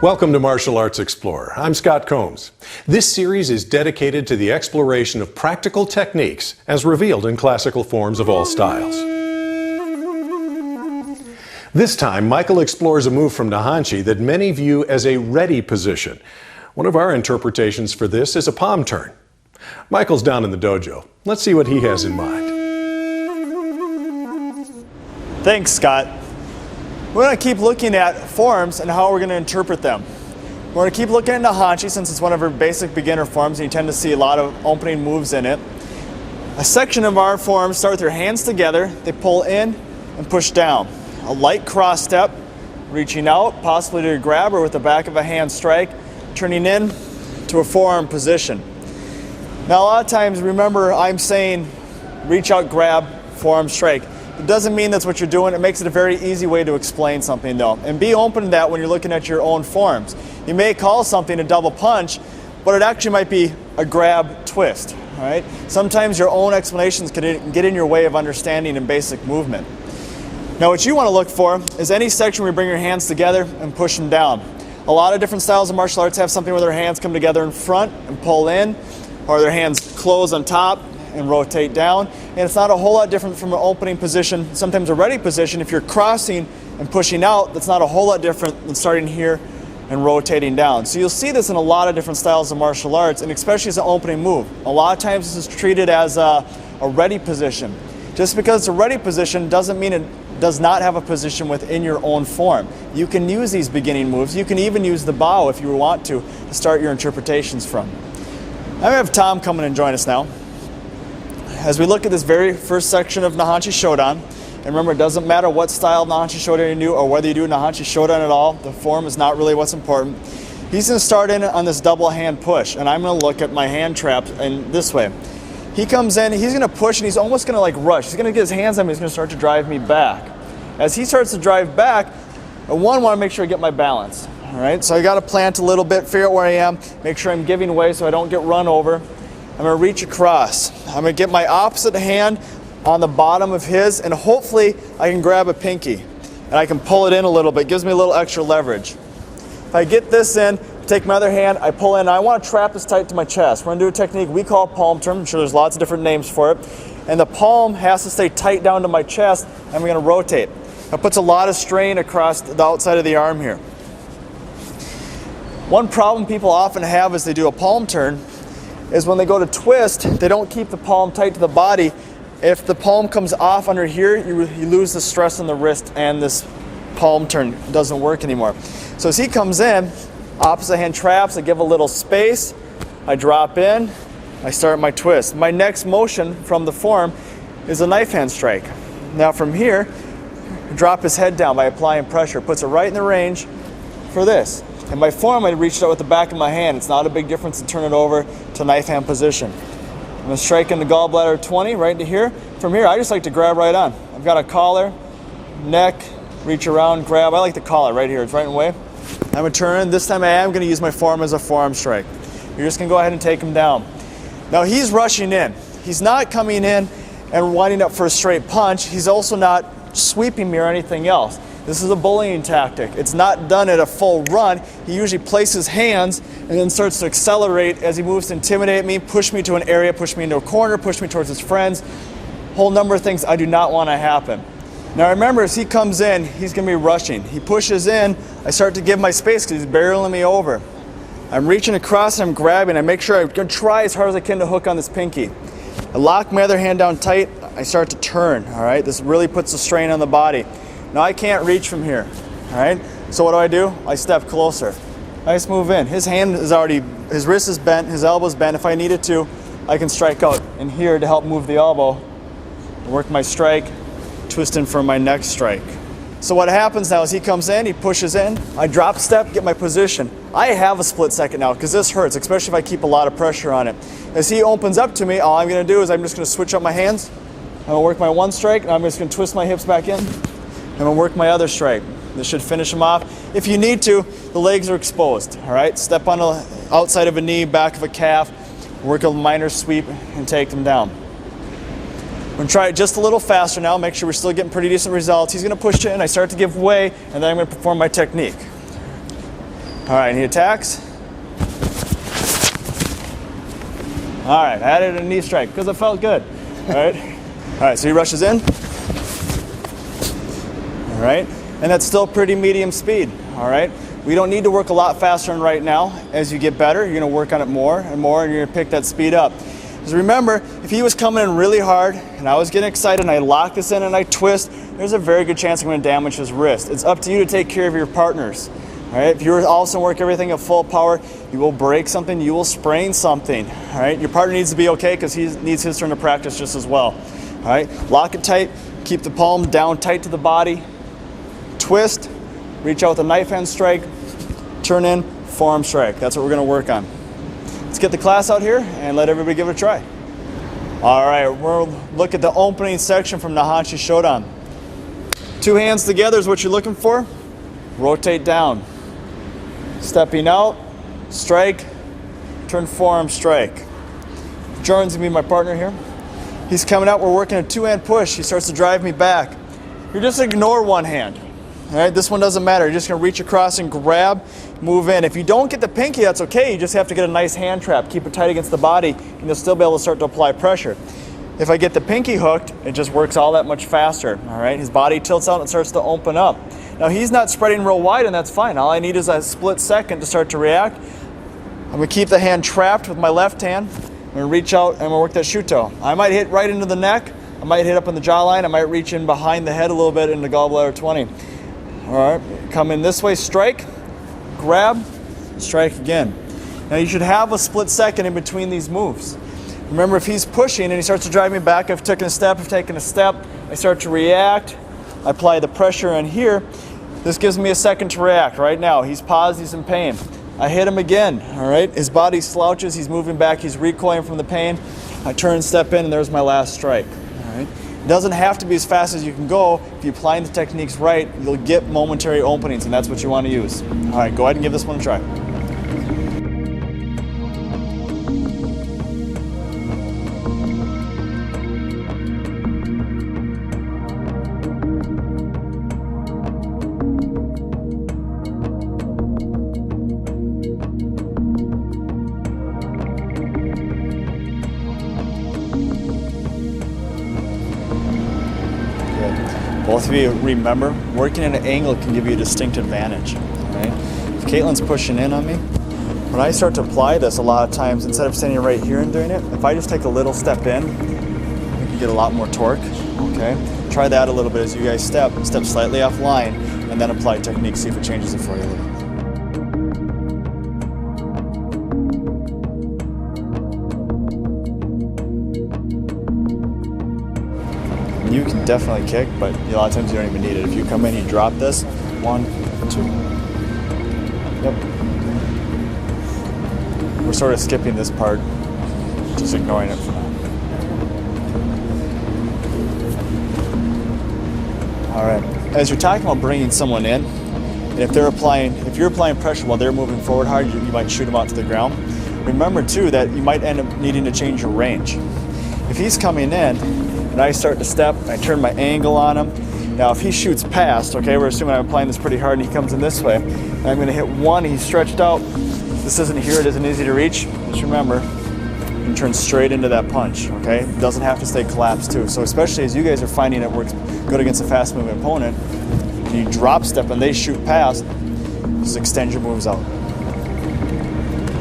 Welcome to Martial Arts Explorer. I'm Scott Combs. This series is dedicated to the exploration of practical techniques as revealed in classical forms of all styles. This time, Michael explores a move from Nahanchi that many view as a ready position. One of our interpretations for this is a palm turn. Michael's down in the dojo. Let's see what he has in mind. Thanks, Scott. We're going to keep looking at forms and how we're going to interpret them. We're going to keep looking at Nahanchi since it's one of our basic beginner forms and you tend to see a lot of opening moves in it. A section of our forms start with your hands together, they pull in and push down. A light cross step, reaching out, possibly to a grab or with the back of a hand strike, turning in to a forearm position. Now a lot of times, remember I'm saying reach out, grab, forearm strike. It doesn't mean that's what you're doing. It makes it a very easy way to explain something though. And be open to that when you're looking at your own forms. You may call something a double punch, but it actually might be a grab twist. All right? Sometimes your own explanations can get in your way of understanding in basic movement. Now what you want to look for is any section where you bring your hands together and push them down. A lot of different styles of martial arts have something where their hands come together in front and pull in, or their hands close on top and rotate down. And it's not a whole lot different from an opening position, sometimes a ready position. If you're crossing and pushing out, that's not a whole lot different than starting here and rotating down. So you'll see this in a lot of different styles of martial arts, and especially as an opening move. A lot of times this is treated as a ready position. Just because it's a ready position doesn't mean it does not have a position within your own form. You can use these beginning moves. You can even use the bow if you want to start your interpretations from. I'm going to have Tom come in and join us now. As we look at this very first section of Nahanchi Shodan, and remember, it doesn't matter what style of Nahanchi Shodan you do or whether you do Nahanchi Shodan at all, the form is not really what's important. He's going to start in on this double hand push, and I'm going to look at my hand trap in this way. He comes in, he's going to push, and he's almost going to like rush. He's going to get his hands on me, he's going to start to drive me back. As he starts to drive back, I want to make sure I get my balance. All right, so I got to plant a little bit, figure out where I am, make sure I'm giving way so I don't get run over. I'm going to reach across. I'm going to get my opposite hand on the bottom of his, and hopefully I can grab a pinky. And I can pull it in a little bit. It gives me a little extra leverage. If I get this in, take my other hand, I pull in, and I want to trap this tight to my chest. We're going to do a technique we call palm turn. I'm sure there's lots of different names for it. And the palm has to stay tight down to my chest, and I'm going to rotate. That puts a lot of strain across the outside of the arm here. One problem people often have as they do a palm turn is when they go to twist, they don't keep the palm tight to the body. If the palm comes off under here, you lose the stress on the wrist and this palm turn doesn't work anymore. So as he comes in, opposite hand traps, I give a little space, I drop in, I start my twist. My next motion from the form is a knife hand strike. Now from here, drop his head down by applying pressure, puts it right in the range for this. In my form, I reached out with the back of my hand. It's not a big difference to turn it over to knife hand position. I'm going to strike in the gallbladder 20 right into here. From here, I just like to grab right on. I've got a collar, neck, reach around, grab. I like the collar right here. It's right in the way. I'm going to turn in. This time I am going to use my form as a forearm strike. You're just going to go ahead and take him down. Now he's rushing in. He's not coming in and winding up for a straight punch. He's also not sweeping me or anything else. This is a bullying tactic. It's not done at a full run. He usually places hands and then starts to accelerate as he moves to intimidate me, push me to an area, push me into a corner, push me towards his friends. Whole number of things I do not want to happen. Now remember, as he comes in, he's going to be rushing. He pushes in, I start to give my space because he's barreling me over. I'm reaching across and I'm grabbing. I make sure I'm going to try as hard as I can to hook on this pinky. I lock my other hand down tight. I start to turn, all right? This really puts a strain on the body. Now I can't reach from here, all right? So what do? I step closer. I just move in. His hand is already, his wrist is bent, his elbow's bent. If I needed to, I can strike out in here to help move the elbow, work my strike, twist in for my next strike. So what happens now is he comes in, he pushes in, I drop step, get my position. I have a split second now because this hurts, especially if I keep a lot of pressure on it. As he opens up to me, all I'm going to do is I'm just going to switch up my hands. I'm going to work my one strike, and I'm just going to twist my hips back in. I'm going to work my other strike. This should finish him off. If you need to, the legs are exposed, all right? Step on the outside of a knee, back of a calf, work a minor sweep, and take them down. We're going to try it just a little faster now, make sure we're still getting pretty decent results. He's going to push in, I start to give way, and then I'm going to perform my technique. All right, he attacks. All right, I added a knee strike because it felt good. All right, so he rushes in. All right, and that's still pretty medium speed. All right, we don't need to work a lot faster on right now. As you get better, you're going to work on it more and more, and you're going to pick that speed up. Because remember, if he was coming in really hard and I was getting excited and I lock this in and I twist, there's a very good chance I'm going to damage his wrist. It's up to you to take care of your partners. All right, if you also work everything at full power, you will break something, you will sprain something. All right, your partner needs to be okay because he needs his turn to practice just as well. All right, lock it tight, keep the palm down tight to the body, twist, reach out with a knife hand strike, turn in, forearm strike. That's what we're going to work on. Let's get the class out here and let everybody give it a try. All right, we'll look at the opening section from Nahonchi Shodan. 2 hands together is what you're looking for. Rotate down. Stepping out, strike, turn forearm strike. Jordan's gonna be my partner here. He's coming out, we're working a 2-hand push. He starts to drive me back. You just ignore one hand. All right, this one doesn't matter. You're just gonna reach across and grab, move in. If you don't get the pinky, that's okay. You just have to get a nice hand trap. Keep it tight against the body, and you'll still be able to start to apply pressure. If I get the pinky hooked, it just works all that much faster. All right, his body tilts out and starts to open up. Now he's not spreading real wide, and that's fine. All I need is a split second to start to react. I'm gonna keep the hand trapped with my left hand. I'm gonna reach out and I'm gonna work that shuto. I might hit right into the neck. I might hit up in the jawline. I might reach in behind the head a little bit into gallbladder 20. All right, come in this way, strike, grab, strike again. Now you should have a split second in between these moves. Remember, if he's pushing and he starts to drive me back, I've taken a step, I start to react, I apply the pressure in here. This gives me a second to react. Right now, he's paused, he's in pain. I hit him again, all right? His body slouches, he's moving back, he's recoiling from the pain. I turn, step in, and there's my last strike, all right? It doesn't have to be as fast as you can go. If you apply the techniques right, you'll get momentary openings, and that's what you want to use. All right, go ahead and give this one a try. Both of you remember, working at an angle can give you a distinct advantage. Right? If Caitlin's pushing in on me, when I start to apply this a lot of times, instead of standing right here and doing it, if I just take a little step in, I can get a lot more torque. Okay? Try that a little bit as you guys step slightly offline, and then apply technique, see if it changes it for you a little bit. You can definitely kick, but a lot of times you don't even need it. If you come in, you drop this, 1, 2. Yep. We're sort of skipping this part, just ignoring it for now. All right. As you're talking about bringing someone in, and if you're applying pressure while they're moving forward hard, you might shoot them out to the ground. Remember too that you might end up needing to change your range. If he's coming in, and I start to step, I turn my angle on him. Now if he shoots past, okay, we're assuming I'm applying this pretty hard and he comes in this way, and I'm gonna hit 1, he's stretched out. This isn't here, it isn't easy to reach. Just remember, you can turn straight into that punch, okay? It doesn't have to stay collapsed too. So especially as you guys are finding it works good against a fast moving opponent, and you drop step and they shoot past, just extend your moves out.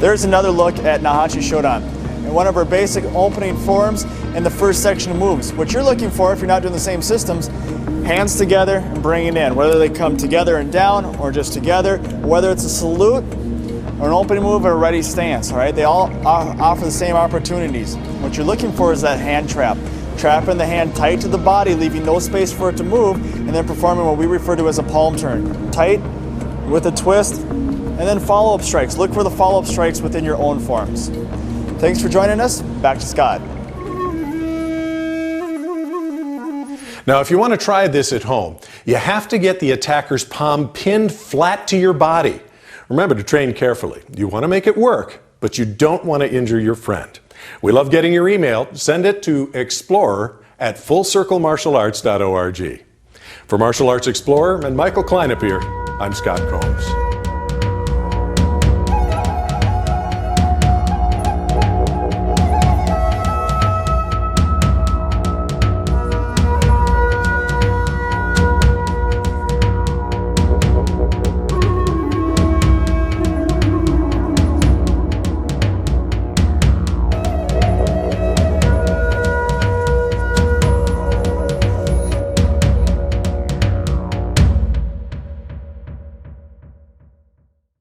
There's another look at Nahonchi Shodan. And one of our basic opening forms in the first section of moves. What you're looking for, if you're not doing the same systems, hands together and bring it in. Whether they come together and down or just together, whether it's a salute or an opening move or a ready stance, all right? They all offer the same opportunities. What you're looking for is that hand trap. Trapping the hand tight to the body, leaving no space for it to move, and then performing what we refer to as a palm turn. Tight, with a twist, and then follow-up strikes. Look for the follow-up strikes within your own forms. Thanks for joining us. Back to Scott. Now, if you want to try this at home, you have to get the attacker's palm pinned flat to your body. Remember to train carefully. You want to make it work, but you don't want to injure your friend. We love getting your email. Send it to explorer@fullcirclemartialarts.org. For Martial Arts Explorer and Michael Kleinepier, I'm Scott Combs.